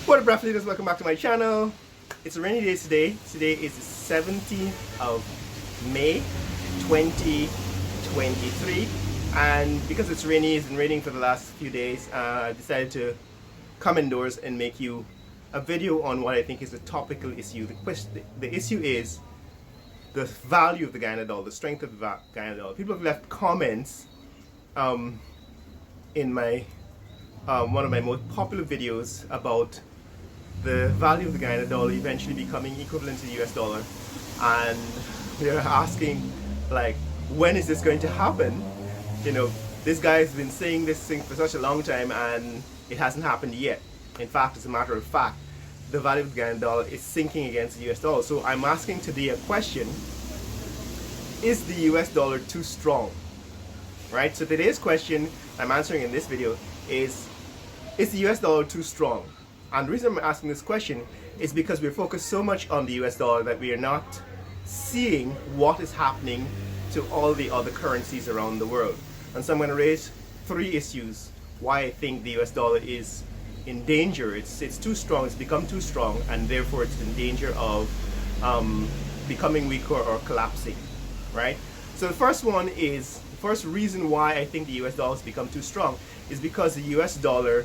What up, Raf leaders? Welcome back to my channel. It's a rainy day today. Today is the 17th of May 2023, and because it's rainy, it's been raining for the last few days, I decided to come indoors and make you a video on what I think is a topical issue. The issue is the value of the Guyana dollar, the strength of the Guyana dollar. People have left comments in my one of my most popular videos about the value of the Guyana dollar eventually becoming equivalent to the US dollar, and they're asking, like, when is this going to happen? You know, this guy has been saying this thing for such a long time and it hasn't happened yet. In fact, as a matter of fact, the value of the Guyana dollar is sinking against the US dollar. So I'm asking today a question: is the US dollar too strong? Right? So today's question I'm answering in this video is the US dollar too strong? And the reason I'm asking this question is because we're focused so much on the US dollar that we are not seeing what is happening to all the other currencies around the world. And so I'm going to raise three issues why I think the US dollar is in danger. It's too strong, it's become too strong, and therefore it's in danger of becoming weaker or collapsing, right? So the first reason why I think the US dollar has become too strong is because the US dollar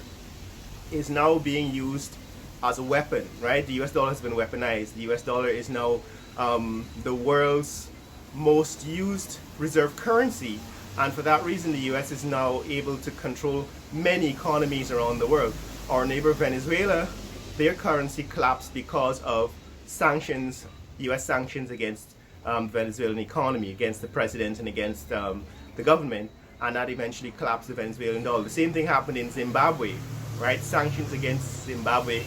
is now being used as a weapon, right? The US dollar has been weaponized. The US dollar is now the world's most used reserve currency, and for that reason the US is now able to control many economies around the world. Our neighbor Venezuela, their currency collapsed because of sanctions, US sanctions against the Venezuelan economy, against the president and against the government, and that eventually collapsed the Venezuelan dollar. The same thing happened in Zimbabwe, right? Sanctions against Zimbabwe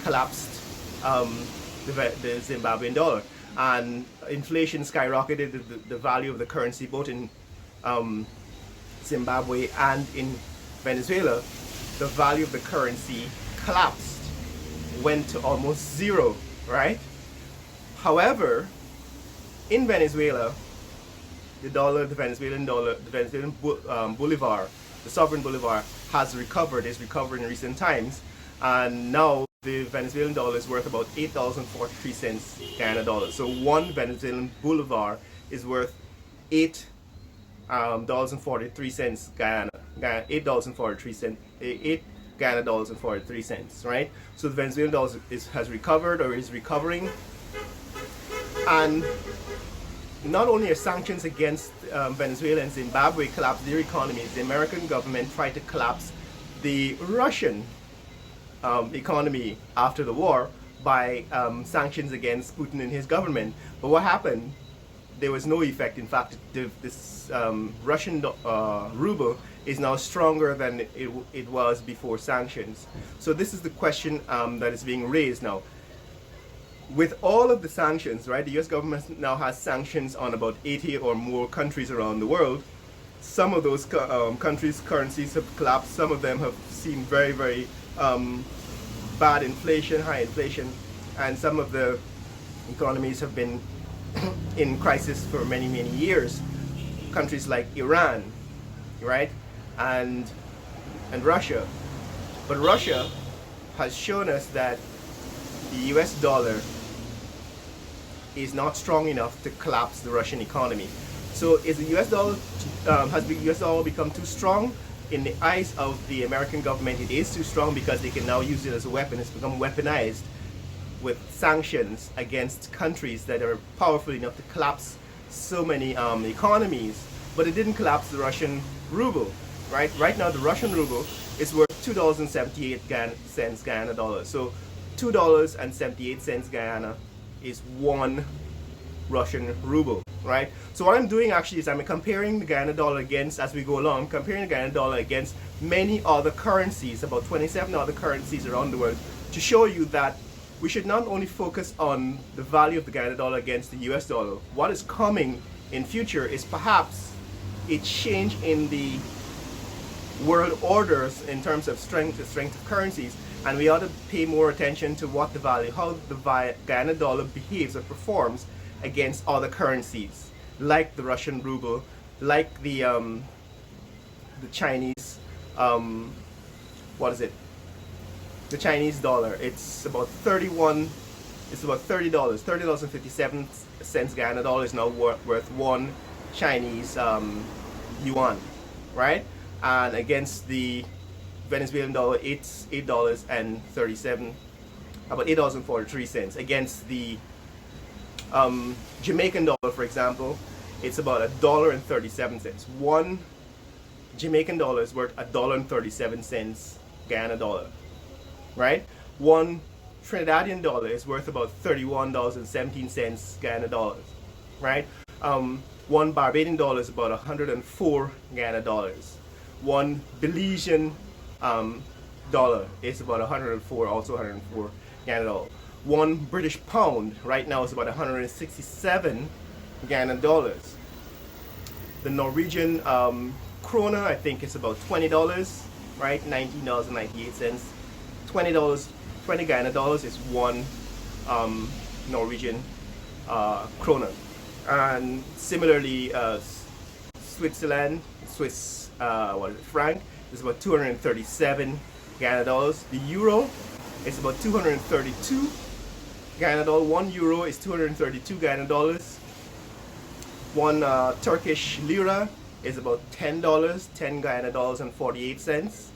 collapsed the Zimbabwean dollar, and inflation skyrocketed the value of the currency both in Zimbabwe and in Venezuela. The value of the currency collapsed, went to almost zero, right? However, in Venezuela, the Venezuelan bolivar, the sovereign bolivar, has recovered, is recovered in recent times, and now the Venezuelan dollar is worth about $8.43 Guyana dollars. So one Venezuelan bolivar is worth $8.43 Guyana, $8 Guyana dollars and 43 cents, right? So the Venezuelan dollar has recovered, or is recovering, and not only are sanctions against Venezuela and Zimbabwe collapsed their economies, the American government tried to collapse the Russian economy after the war by sanctions against Putin and his government. But what happened? There was no effect. In fact, this Russian ruble is now stronger than it was before sanctions. So this is the question that is being raised now. With all of the sanctions, right, the US government now has sanctions on about 80 or more countries around the world. Some of those countries' currencies have collapsed. Some of them have seen very, very bad inflation, high inflation, and some of the economies have been in crisis for many, many years. Countries like Iran, right, and Russia. But Russia has shown us that the US dollar is not strong enough to collapse the Russian economy. So is the US dollar, has the US dollar become too strong? In the eyes of the American government, it is too strong because they can now use it as a weapon. It's become weaponized with sanctions against countries that are powerful enough to collapse so many economies. But it didn't collapse the Russian ruble, right? Right now the Russian ruble is worth $2.78 Guyana dollar. So $2.78 Guyana is one Russian ruble, right? So what I'm doing actually is I'm comparing the Guyana dollar against, as we go along, comparing the Guyana dollar against many other currencies, about 27 other currencies around the world, to show you that we should not only focus on the value of the Guyana dollar against the US dollar. What is coming in future is perhaps a change in the world orders in terms of strength of currencies, and we ought to pay more attention to what the value, how the Guyana dollar behaves or performs against other currencies, like the Russian ruble, like the Chinese, the Chinese dollar. It's about $30, $30.57 Guyana dollar is now worth one Chinese yuan, right? And against the Venezuelan dollar, it's $8.37, about $8.43. Against the Jamaican dollar, for example, it's about $1.37. One Jamaican dollar is worth $1.37 Guyana dollar, right? One Trinidadian dollar is worth about $31.17 Guyana dollars, right? One Barbadian dollar is about 104 Guyana dollars. One Belizean dollar is about 104, also 104 Guyana dollars. One British pound right now is about 167 Guyana dollars. The Norwegian krona, I think, is about $20, right? $19.98. $20 Guyana dollars is one Norwegian krona. And similarly, Switzerland, Swiss franc is about 237 Guyana dollars. The euro is about 232 Guyana dollars. 1 euro is 232 Guyana dollars. One Turkish lira is about $10, 10 Guyana dollars and 48 cents,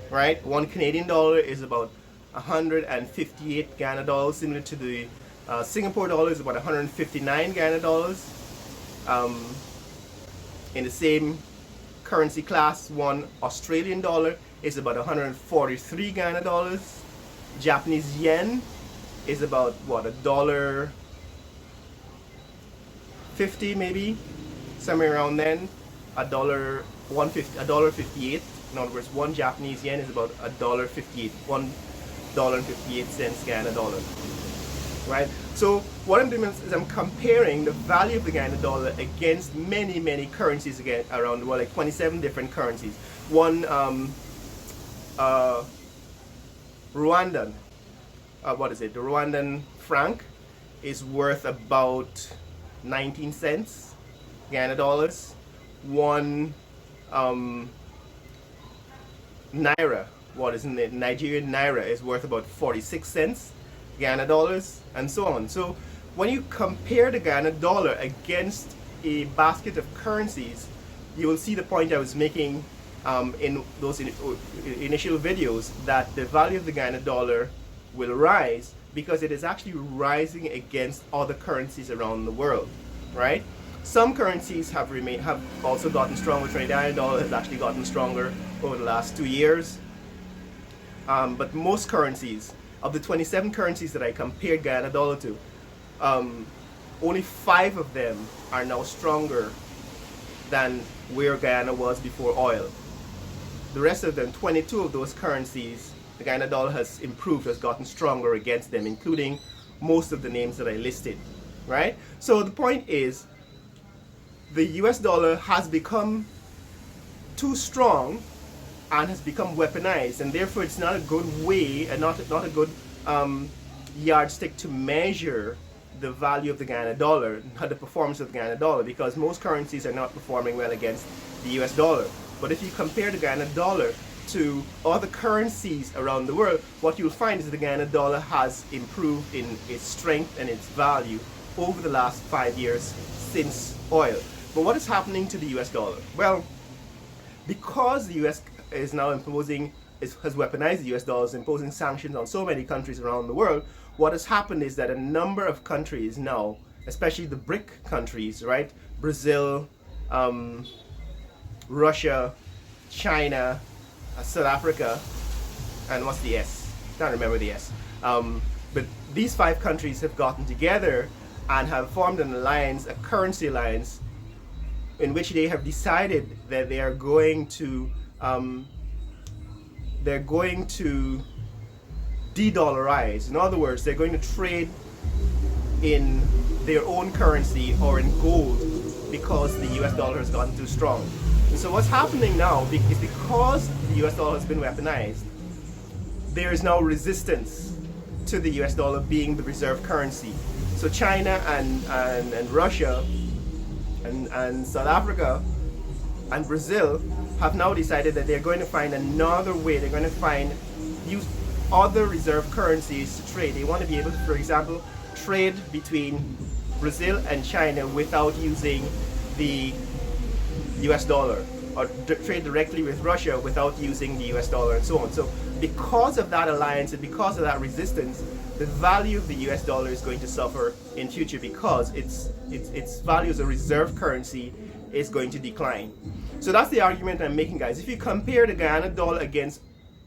right? One Canadian dollar is about 158 Guyana dollars, similar to the Singapore dollar is about 159 Guyana dollars. In the same currency class, one Australian dollar is about 143 Guyana dollars. Japanese yen is about what, $1.50 maybe, somewhere around then. $1.58. In other words, one Japanese yen is about $1.58, $1.58 Guyana dollar, right? So what I'm doing is I'm comparing the value of the Guyana dollar against many currencies again around the world, like 27 different currencies. One Rwandan, the Rwandan franc is worth about 19 cents Guyana dollars. One naira, Nigerian naira is worth about 46 cents Guyana dollars, and so on. So when you compare the Guyana dollar against a basket of currencies, you will see the point I was making in those initial videos, that the value of the Guyana dollar will rise because it is actually rising against other currencies around the world, right? Some currencies have also gotten stronger. Trinidadian dollar has actually gotten stronger over the last 2 years. But most currencies, of the 27 currencies that I compared Guyana dollar to, only 5 of them are now stronger than where Guyana was before oil. The rest of them, 22 of those currencies, the Guyana dollar has improved, has gotten stronger against them, including most of the names that I listed, right? So the point is, the US dollar has become too strong and has become weaponized, and therefore it's not a good way and not a good yardstick to measure the value of the Guyana dollar, the performance of the Guyana dollar, because most currencies are not performing well against the US dollar. But if you compare the Guyana dollar to other currencies around the world, what you'll find is the Guyana dollar has improved in its strength and its value over the last 5 years since oil. But what is happening to the US dollar? Well, because the US is now has weaponized the US dollar, is imposing sanctions on so many countries around the world, what has happened is that a number of countries now, especially the BRIC countries, right? Brazil, Russia, China, South Africa, and what's the S? Can't remember the S. But these 5 countries have gotten together and have formed an alliance, a currency alliance, in which they have decided that they are going to de-dollarize. In other words, they're going to trade in their own currency or in gold because the US dollar has gotten too strong. And so what's happening now is because the US dollar has been weaponized, there is now resistance to the US dollar being the reserve currency. So China and Russia and South Africa and Brazil have now decided that they're going to find another way. They're going to other reserve currencies to trade. They want to be able to, for example, trade between Brazil and China without using the US dollar, or trade directly with Russia without using the US dollar, and so on. So because of that alliance and because of that resistance, the value of the US dollar is going to suffer in future because its value as a reserve currency is going to decline. So that's the argument I'm making, guys. If you compare the Guyana dollar against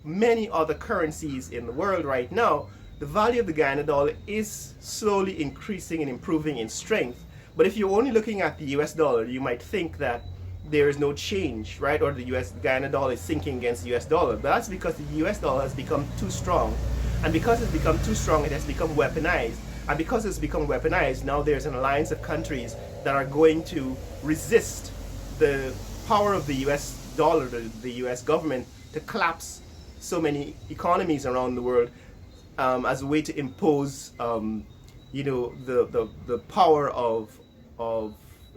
many other currencies in the world right now, the value of the Guyana dollar is slowly increasing and improving in strength. But if you're only looking at the US dollar, you might think that there is no change, right? Or the Guyana dollar is sinking against the US dollar. But that's because the US dollar has become too strong. And because it's become too strong, it has become weaponized. And because it's become weaponized, now there's an alliance of countries that are going to resist the power of the US dollar, the US government, to collapse so many economies around the world as a way to impose, the power of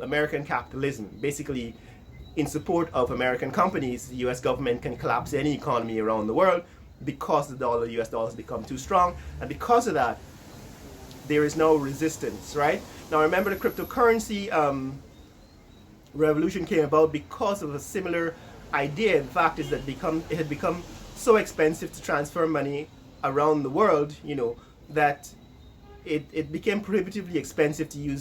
American capitalism. Basically, in support of American companies, the US government can collapse any economy around the world because the US dollar has become too strong. And because of that, there is no resistance, right? Now remember, the cryptocurrency revolution came about because of a similar idea. The fact is that it had become so expensive to transfer money around the world, that it became prohibitively expensive to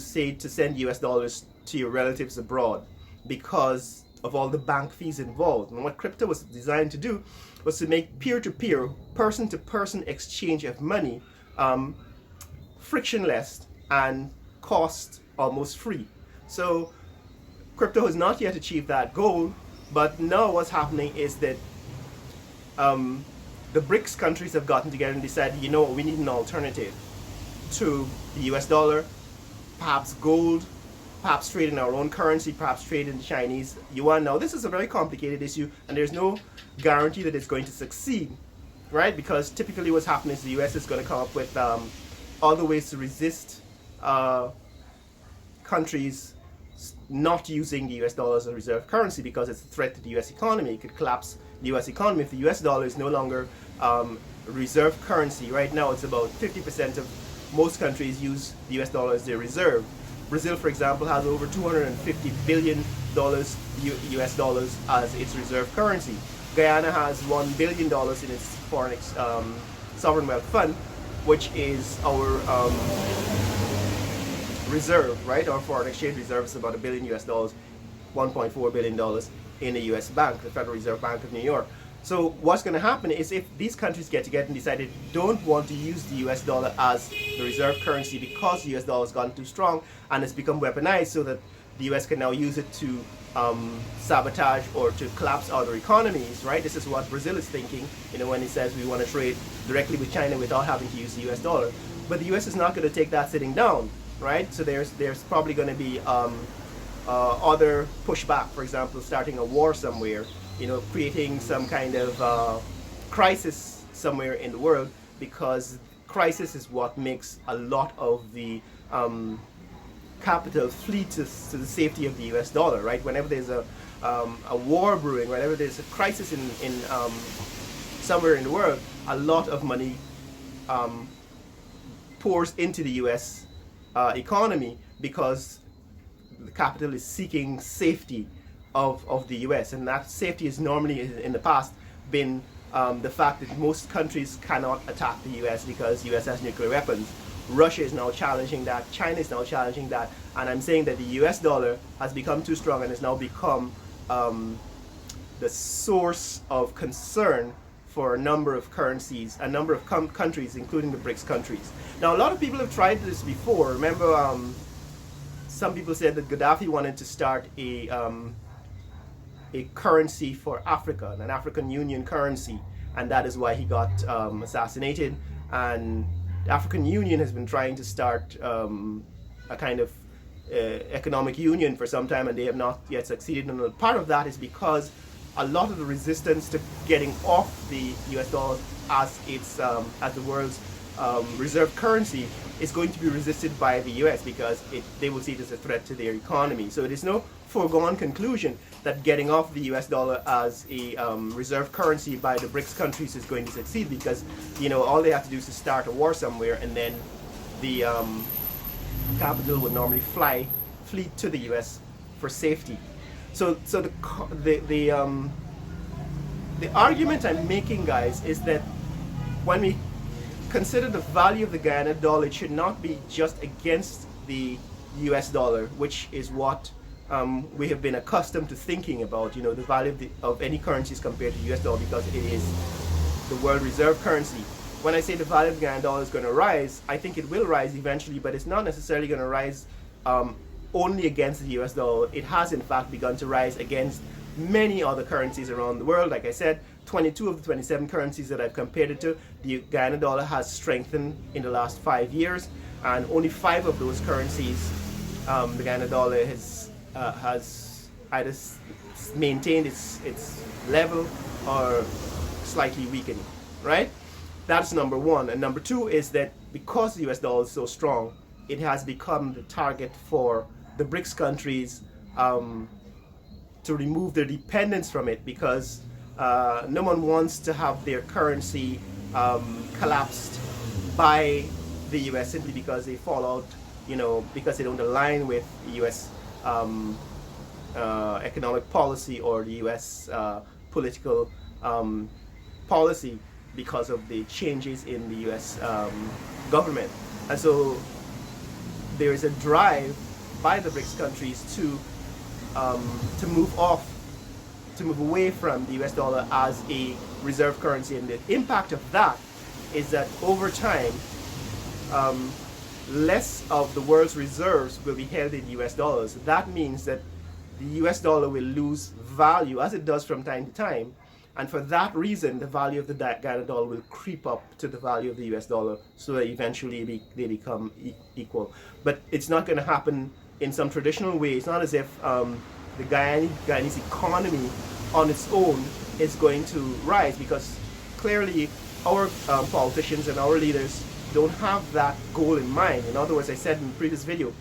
send US dollars to your relatives abroad because of all the bank fees involved. And what crypto was designed to do was to make peer-to-peer, person-to-person exchange of money frictionless and cost almost free. So crypto has not yet achieved that goal, but now what's happening is that the BRICS countries have gotten together and decided, we need an alternative to the US dollar, perhaps gold, perhaps trade in our own currency, perhaps trade in Chinese yuan. Now this is a very complicated issue and there's no guarantee that it's going to succeed, right? Because typically what's happening is the US is going to come up with other ways to resist countries not using the US dollar as a reserve currency because it's a threat to the US economy. It could collapse the US economy if the US dollar is no longer reserve currency. Right now it's about 50% of most countries use the US dollar as their reserve. Brazil, for example, has over $250 billion US dollars as its reserve currency. Guyana has $1 billion in its foreign sovereign wealth fund, which is our reserve, right? Our foreign exchange reserve is about $1 billion US dollars, $1.4 billion in the US Bank, the Federal Reserve Bank of New York. So what's going to happen is if these countries get together and decide they don't want to use the US dollar as the reserve currency because the US dollar has gotten too strong and it's become weaponized so that the US can now use it to sabotage or to collapse other economies, right? This is what Brazil is thinking, when it says we want to trade directly with China without having to use the US dollar. But the US is not going to take that sitting down, right? So there's probably going to be other pushback, for example, starting a war somewhere, creating some kind of crisis somewhere in the world, because crisis is what makes a lot of the capital flee to the safety of the US dollar, right? Whenever there's a war brewing, whenever there's a crisis in somewhere in the world, a lot of money pours into the US economy because the capital is seeking safety of the US, and that safety is normally in the past been the fact that most countries cannot attack the US because the US has nuclear weapons. Russia is now challenging that, China is now challenging that, and I'm saying that the US dollar has become too strong and has now become the source of concern for a number of currencies, a number of countries, including the BRICS countries. Now a lot of people have tried this before. Remember, some people said that Gaddafi wanted to start a currency for Africa, an African Union currency, and that is why he got assassinated. And the African Union has been trying to start a kind of economic union for some time, and they have not yet succeeded. And part of that is because a lot of the resistance to getting off the US dollar as the world's reserve currency is going to be resisted by the US because they will see it as a threat to their economy. So it is no foregone conclusion that getting off the US dollar as a reserve currency by the BRICS countries is going to succeed, because all they have to do is to start a war somewhere, and then the capital would normally flee to the US for safety. So the argument I'm making, guys, is that when we consider the value of the Guyana dollar, it should not be just against the US dollar, which is what we have been accustomed to thinking about, the value of any currencies compared to the US dollar, because it is the world reserve currency. When I say the value of the Guyana dollar is going to rise, I think it will rise eventually, but it's not necessarily going to rise only against the US dollar. It has in fact begun to rise against many other currencies around the world. Like I said, 22 of the 27 currencies that I've compared it to, the Guyana dollar has strengthened in the last 5 years, and only 5 of those currencies, the Guyana dollar has either maintained its level or slightly weakened, right? That's number one. And number two is that because the US dollar is so strong, it has become the target for the BRICS countries to remove their dependence from it, because no one wants to have their currency collapsed by the US simply because they fall out, because they don't align with the US economic policy or the US political policy, because of the changes in the US government. And so there is a drive by the BRICS countries to move away from the US dollar as a reserve currency. And the impact of that is that over time, less of the world's reserves will be held in US dollars. That means that the US dollar will lose value, as it does from time to time. And for that reason, the value of the Guyana dollar will creep up to the value of the US dollar, so that eventually they become equal. But it's not going to happen in some traditional way. It's not as if the Guyanese economy on its own is going to rise, because clearly our politicians and our leaders don't have that goal in mind. In other words, I said in the previous video,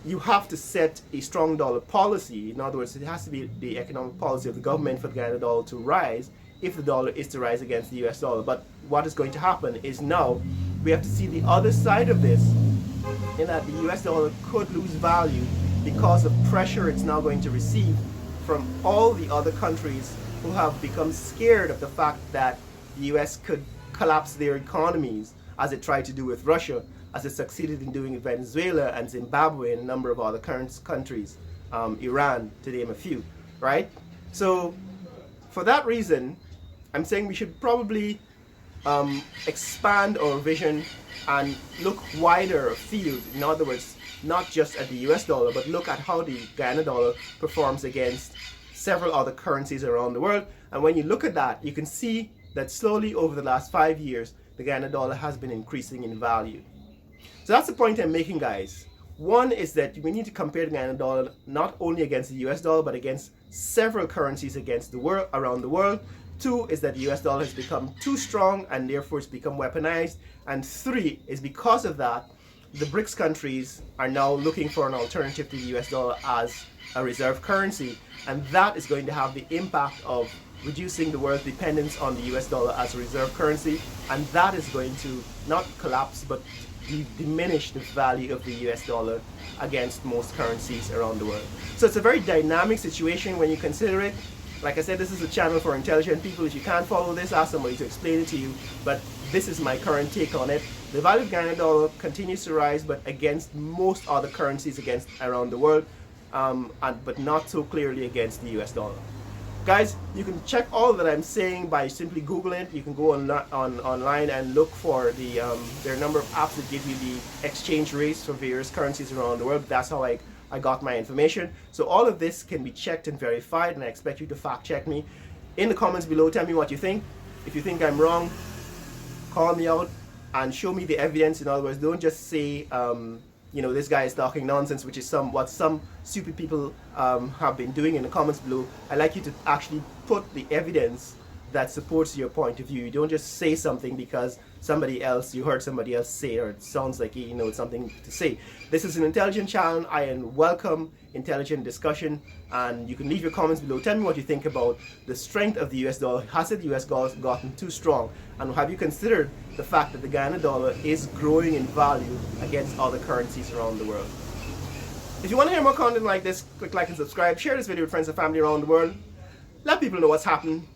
you have to set a strong dollar policy. In other words, it has to be the economic policy of the government for the Guyana dollar to rise if the dollar is to rise against the US dollar. But what is going to happen is now we have to see the other side of this, in that the US dollar could lose value because of pressure it's now going to receive from all the other countries who have become scared of the fact that the US could collapse their economies, as it tried to do with Russia, as it succeeded in doing with Venezuela and Zimbabwe and a number of other countries, Iran, to name a few, right? So for that reason, I'm saying we should probably expand our vision and look wider afield. In other words, not just at the US dollar, but look at how the Guyana dollar performs against several other currencies around the world. And when you look at that, you can see that slowly over the last 5 years, the Guyana dollar has been increasing in value. So that's the point I'm making, guys. One is that we need to compare the Guyana dollar not only against the US dollar, but against several currencies against the world, around the world. Two is that the US dollar has become too strong and therefore it's become weaponized. And three is because of that, the BRICS countries are now looking for an alternative to the US dollar as a reserve currency. And that is going to have the impact of reducing the world's dependence on the US dollar as a reserve currency. And that is going to not collapse, but diminish the value of the US dollar against most currencies around the world. So it's a very dynamic situation when you consider it. Like I said, this is a channel for intelligent people. If you can't follow this, ask somebody to explain it to you. But this is my current take on it. The value of Guyana dollar continues to rise, but against most other currencies around the world, but not so clearly against the US dollar. Guys, you can check all that I'm saying by simply Googling it. You can go online and look for there are a number of apps that give you the exchange rates for various currencies around the world. That's how I got my information. So all of this can be checked and verified, and I expect you to fact check me. In the comments below, tell me what you think. If you think I'm wrong, call me out and show me the evidence. In other words, don't just say, this guy is talking nonsense, which is what some stupid people have been doing in the comments below. I'd like you to actually put the evidence that supports your point of view. You don't just say something because you heard somebody else say, or it sounds like it's something to say. This is an intelligent channel. I welcome intelligent discussion, and you can leave your comments below. Tell me what you think about the strength of the US dollar. Has the US dollar gotten too strong? And have you considered the fact that the Guyana dollar is growing in value against other currencies around the world? If you want to hear more content like this, click like and subscribe. Share this video with friends and family around the world. Let people know what's happening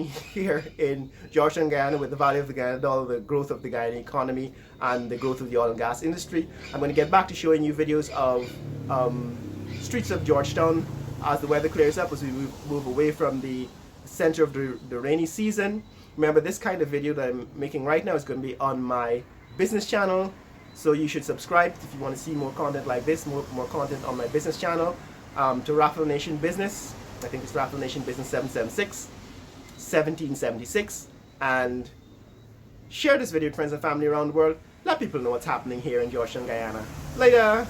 here in Georgetown, Guyana, with the value of the Guyana dollar, the growth of the Guyana economy, and the growth of the oil and gas industry. I'm going to get back to showing you videos of streets of Georgetown as the weather clears up, as we move away from the center of the rainy season. Remember, this kind of video that I'm making right now is going to be on my business channel, so you should subscribe if you want to see more content like this, more content on my business channel, to Raffle Nation Business. I think it's Raffle Nation Business 776, 1776, and share this video with friends and family around the world. Let people know what's happening here in Georgetown, Guyana. Later!